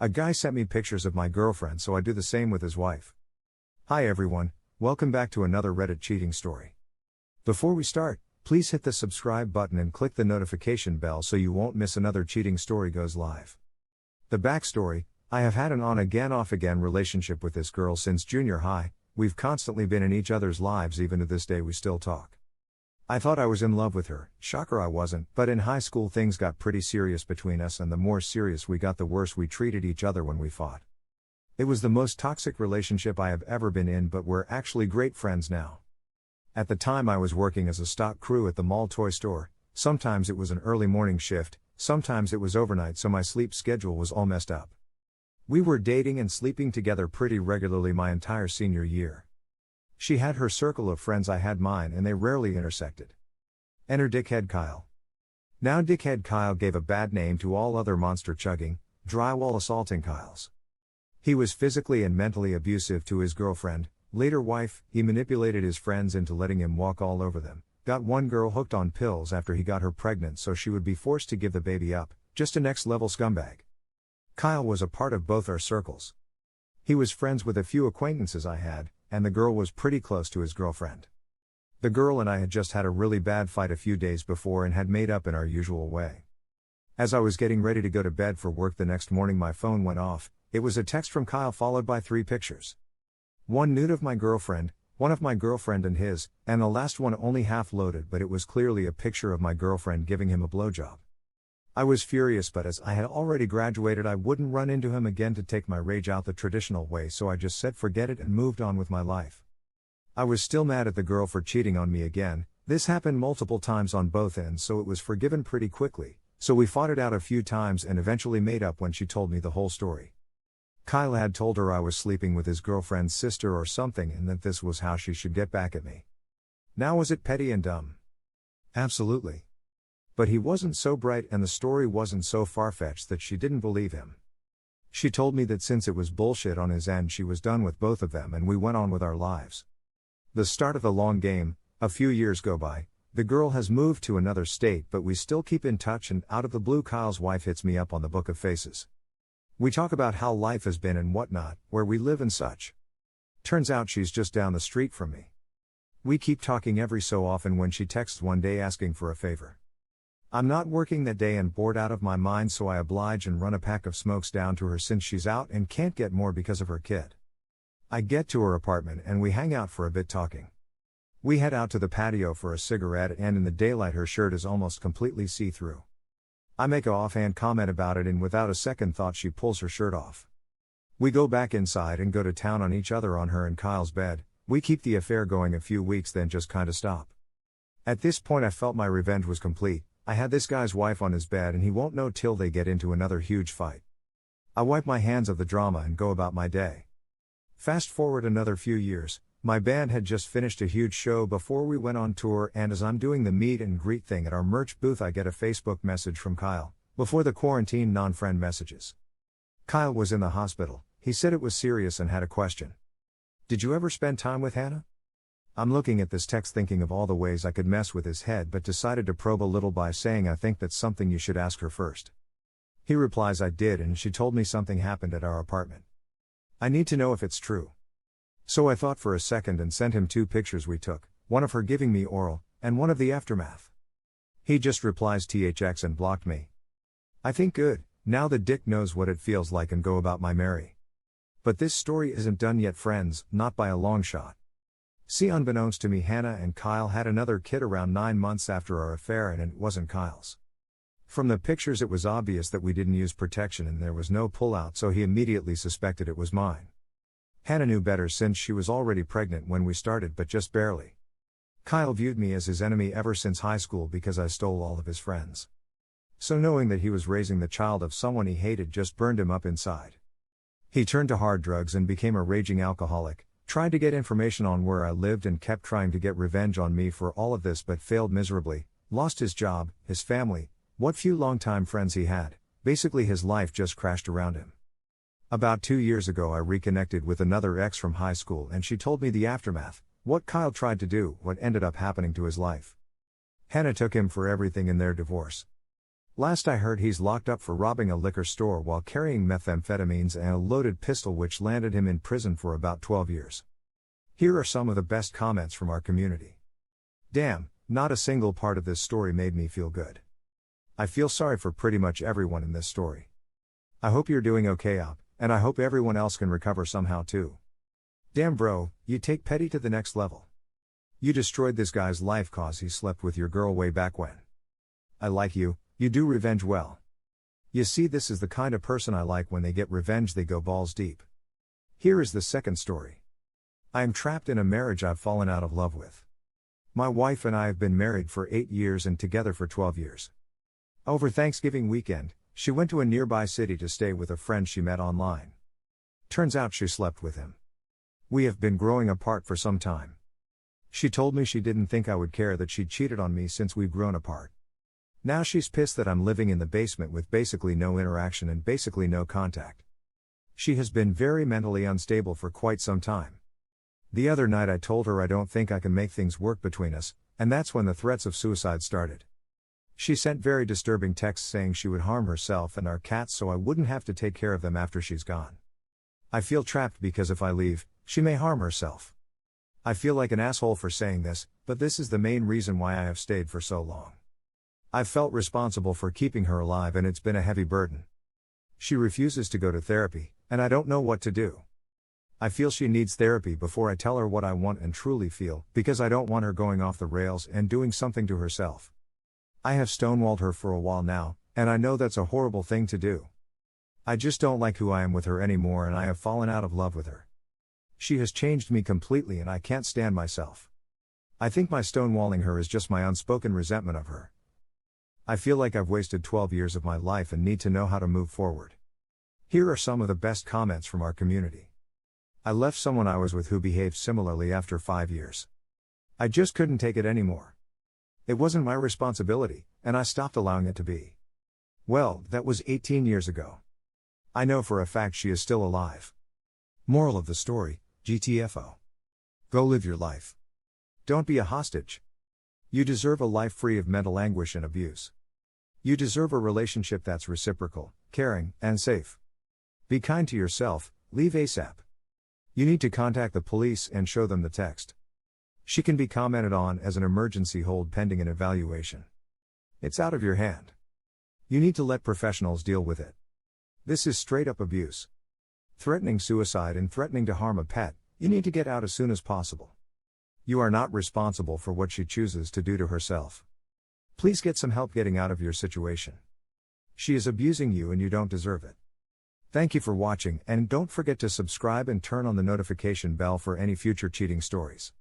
A guy sent me pictures of my girlfriend, so I do the same with his wife. Hi everyone, welcome back to another Reddit cheating story. Before we start, please hit the subscribe button and click the notification bell so you won't miss another cheating story goes live. The backstory: I have had an on-again off-again relationship with this girl since junior high. We've constantly been in each other's lives, even to this day we still talk. I thought I was in love with her, shocker I wasn't, but in high school things got pretty serious between us, and the more serious we got the worse we treated each other when we fought. It was the most toxic relationship I have ever been in, but we're actually great friends now. At the time I was working as a stock crew at the mall toy store. Sometimes it was an early morning shift, sometimes it was overnight, so my sleep schedule was all messed up. We were dating and sleeping together pretty regularly my entire senior year. She had her circle of friends, I had mine, and they rarely intersected. Enter Dickhead Kyle. Now Dickhead Kyle gave a bad name to all other monster chugging, drywall assaulting Kyles. He was physically and mentally abusive to his girlfriend, later wife. He manipulated his friends into letting him walk all over them, got one girl hooked on pills after he got her pregnant so she would be forced to give the baby up, just a next level scumbag. Kyle was a part of both our circles. He was friends with a few acquaintances I had, and the girl was pretty close to his girlfriend. The girl and I had just had a really bad fight a few days before and had made up in our usual way. As I was getting ready to go to bed for work the next morning, my phone went off. It was a text from Kyle followed by 3 pictures. One nude of my girlfriend, one of my girlfriend and his, and the last one only half loaded, but it was clearly a picture of my girlfriend giving him a blowjob. I was furious, but as I had already graduated I wouldn't run into him again to take my rage out the traditional way, so I just said forget it and moved on with my life. I was still mad at the girl for cheating on me again. This happened multiple times on both ends, so it was forgiven pretty quickly, so we fought it out a few times and eventually made up when she told me the whole story. Kyle had told her I was sleeping with his girlfriend's sister or something and that this was how she should get back at me. Now was it petty and dumb? Absolutely. But he wasn't so bright and the story wasn't so far-fetched that she didn't believe him. She told me that since it was bullshit on his end, she was done with both of them and we went on with our lives. The start of the long game: a few years go by, the girl has moved to another state, but we still keep in touch, and out of the blue Kyle's wife hits me up on the Book of Faces. We talk about how life has been and whatnot, where we live and such. Turns out she's just down the street from me. We keep talking every so often when she texts one day asking for a favor. I'm not working that day and bored out of my mind, so I oblige and run a pack of smokes down to her since she's out and can't get more because of her kid. I get to her apartment and we hang out for a bit talking. We head out to the patio for a cigarette, and in the daylight her shirt is almost completely see-through. I make a offhand comment about it and without a second thought she pulls her shirt off. We go back inside and go to town on each other on her and Kyle's bed. We keep the affair going a few weeks, then just kinda stop. At this point I felt my revenge was complete. I had this guy's wife on his bed and he won't know till they get into another huge fight. I wipe my hands of the drama and go about my day. Fast forward another few years, my band had just finished a huge show before we went on tour, and as I'm doing the meet and greet thing at our merch booth I get a Facebook message from Kyle, before the quarantine non-friend messages. Kyle was in the hospital. He said it was serious and had a question. Did you ever spend time with Hannah? I'm looking at this text thinking of all the ways I could mess with his head, but decided to probe a little by saying I think that's something you should ask her first. He replies I did, and she told me something happened at our apartment. I need to know if it's true. So I thought for a second and sent him 2 pictures we took, one of her giving me oral, and one of the aftermath. He just replies THX and blocked me. I think good, now the dick knows what it feels like and go about my merry. But this story isn't done yet, friends, not by a long shot. See, unbeknownst to me, Hannah and Kyle had another kid around 9 months after our affair, and it wasn't Kyle's. From the pictures it was obvious that we didn't use protection and there was no pullout, so he immediately suspected it was mine. Hannah knew better since she was already pregnant when we started, but just barely. Kyle viewed me as his enemy ever since high school because I stole all of his friends. So knowing that he was raising the child of someone he hated just burned him up inside. He turned to hard drugs and became a raging alcoholic. Tried to get information on where I lived and kept trying to get revenge on me for all of this, but failed miserably. Lost his job, his family, what few longtime friends he had. Basically his life just crashed around him. About 2 years ago I reconnected with another ex from high school and she told me the aftermath, what Kyle tried to do, what ended up happening to his life. Hannah took him for everything in their divorce. Last I heard he's locked up for robbing a liquor store while carrying methamphetamines and a loaded pistol, which landed him in prison for about 12 years. Here are some of the best comments from our community. Damn, not a single part of this story made me feel good. I feel sorry for pretty much everyone in this story. I hope you're doing okay up, and I hope everyone else can recover somehow too. Damn bro, you take petty to the next level. You destroyed this guy's life cause he slept with your girl way back when. I like you, you do revenge well. You see, this is the kind of person I like. When they get revenge they go balls deep. Here is the second story. I am trapped in a marriage I've fallen out of love with. My wife and I have been married for 8 years and together for 12 years. Over Thanksgiving weekend, she went to a nearby city to stay with a friend she met online. Turns out she slept with him. We have been growing apart for some time. She told me she didn't think I would care that she'd cheated on me since we've grown apart. Now she's pissed that I'm living in the basement with basically no interaction and basically no contact. She has been very mentally unstable for quite some time. The other night I told her I don't think I can make things work between us, and that's when the threats of suicide started. She sent very disturbing texts saying she would harm herself and our cats so I wouldn't have to take care of them after she's gone. I feel trapped because if I leave, she may harm herself. I feel like an asshole for saying this, but this is the main reason why I have stayed for so long. I've felt responsible for keeping her alive and it's been a heavy burden. She refuses to go to therapy, and I don't know what to do. I feel she needs therapy before I tell her what I want and truly feel, because I don't want her going off the rails and doing something to herself. I have stonewalled her for a while now, and I know that's a horrible thing to do. I just don't like who I am with her anymore and I have fallen out of love with her. She has changed me completely and I can't stand myself. I think my stonewalling her is just my unspoken resentment of her. I feel like I've wasted 12 years of my life and need to know how to move forward. Here are some of the best comments from our community. I left someone I was with who behaved similarly after 5 years. I just couldn't take it anymore. It wasn't my responsibility, and I stopped allowing it to be. Well, that was 18 years ago. I know for a fact she is still alive. Moral of the story, GTFO. Go live your life. Don't be a hostage. You deserve a life free of mental anguish and abuse. You deserve a relationship that's reciprocal, caring, and safe. Be kind to yourself, leave ASAP. You need to contact the police and show them the text. She can be commented on as an emergency hold pending an evaluation. It's out of your hand. You need to let professionals deal with it. This is straight up abuse. Threatening suicide and threatening to harm a pet, you need to get out as soon as possible. You are not responsible for what she chooses to do to herself. Please get some help getting out of your situation. She is abusing you and you don't deserve it. Thank you for watching, and don't forget to subscribe and turn on the notification bell for any future cheating stories.